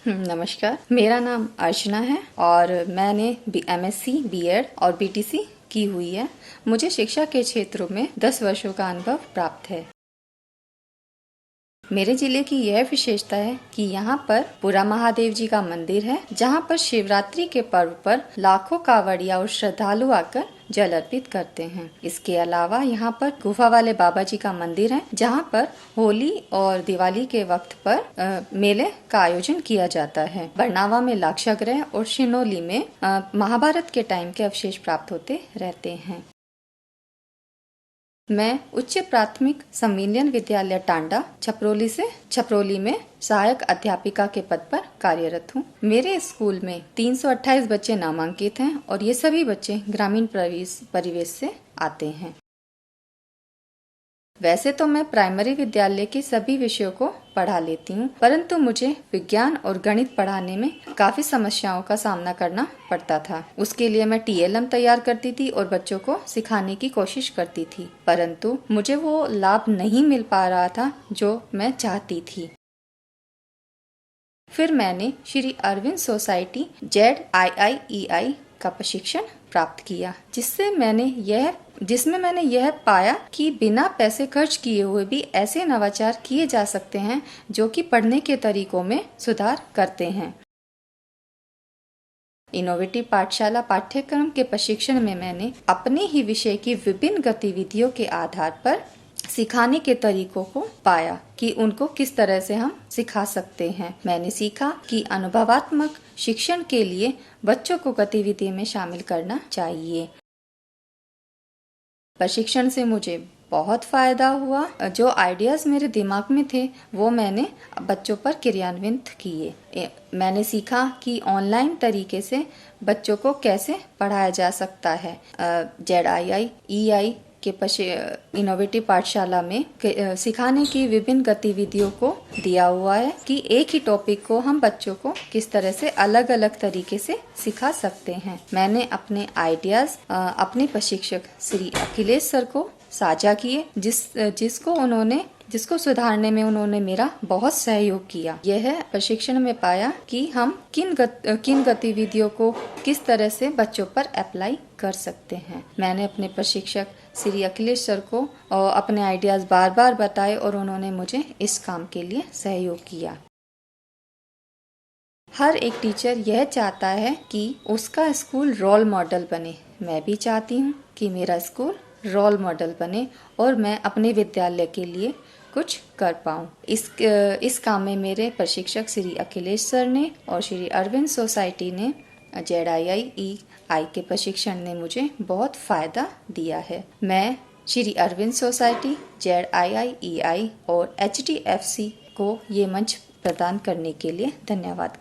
नमस्कार, मेरा नाम अर्चना है और मैंने MSc, BEd और BTC की हुई है। मुझे शिक्षा के क्षेत्रों में 10 वर्षों का अनुभव प्राप्त है। मेरे जिले की यह विशेषता है कि यहाँ पर पुरा महादेव जी का मंदिर है, जहाँ पर शिवरात्रि के पर्व पर लाखों कांवड़िया और श्रद्धालु आकर जल अर्पित करते हैं। इसके अलावा यहाँ पर गुफा वाले बाबा जी का मंदिर है, जहाँ पर होली और दिवाली के वक्त पर मेले का आयोजन किया जाता है। बरनावा में लाक्षागृह और शिनोली में महाभारत के टाइम के अवशेष प्राप्त होते रहते हैं। मैं उच्च प्राथमिक संविलियन विद्यालय टांडा छपरोली में सहायक अध्यापिका के पद पर कार्यरत हूँ। मेरे स्कूल में 328 बच्चे नामांकित हैं और ये सभी बच्चे ग्रामीण परिवेश से आते हैं। वैसे तो मैं प्राइमरी विद्यालय के सभी विषयों को पढ़ा लेती हूँ, परंतु मुझे विज्ञान और गणित पढ़ाने में काफी समस्याओं का सामना करना पड़ता था। उसके लिए मैं TLM तैयार करती थी और बच्चों को सिखाने की कोशिश करती थी, परंतु मुझे वो लाभ नहीं मिल पा रहा था जो मैं चाहती थी। फिर मैंने श्री अरविंद सोसाइटी ZIIEI का प्रशिक्षण प्राप्त किया, जिसमें मैंने यह पाया कि बिना पैसे खर्च किए हुए भी ऐसे नवाचार किए जा सकते हैं जो कि पढ़ने के तरीकों में सुधार करते हैं। इनोवेटिव पाठशाला पाठ्यक्रम के प्रशिक्षण में मैंने अपने ही विषय की विभिन्न गतिविधियों के आधार पर सिखाने के तरीकों को पाया कि उनको किस तरह से हम सिखा सकते हैं। मैंने सीखा कि अनुभवात्मक शिक्षण के लिए बच्चों को गतिविधि में शामिल करना चाहिए। प्रशिक्षण से मुझे बहुत फायदा हुआ। जो आइडियाज मेरे दिमाग में थे वो मैंने बच्चों पर क्रियान्वित किए। मैंने सीखा कि ऑनलाइन तरीके से बच्चों को कैसे पढ़ाया जा सकता है। ZIIEI के इनोवेटिव पाठशाला में सिखाने की विभिन्न गतिविधियों को दिया हुआ है कि एक ही टॉपिक को हम बच्चों को किस तरह से अलग अलग तरीके से सिखा सकते हैं। मैंने अपने आइडियाज अपने प्रशिक्षक श्री अखिलेश सर को साझा किए, जिसको सुधारने में उन्होंने मेरा बहुत सहयोग किया। यह प्रशिक्षण में पाया कि हम किन गतिविधियों को किस तरह से बच्चों पर अप्लाई कर सकते हैं। मैंने अपने प्रशिक्षक श्री अखिलेश सर को अपने आइडियाज बार बार बताए और उन्होंने मुझे इस काम के लिए सहयोग किया। हर एक टीचर यह चाहता है कि उसका स्कूल रोल मॉडल बने। मैं भी चाहती हूँ कि मेरा स्कूल रोल मॉडल बने और मैं अपने विद्यालय के लिए कुछ कर पाऊँ। इस काम में मेरे प्रशिक्षक श्री अखिलेश सर ने और श्री अरविंद सोसाइटी ने ZIIEI के प्रशिक्षण ने मुझे बहुत फायदा दिया है। मैं श्री अरविंद सोसाइटी, ZIIEI और HDFC को ये मंच प्रदान करने के लिए धन्यवाद।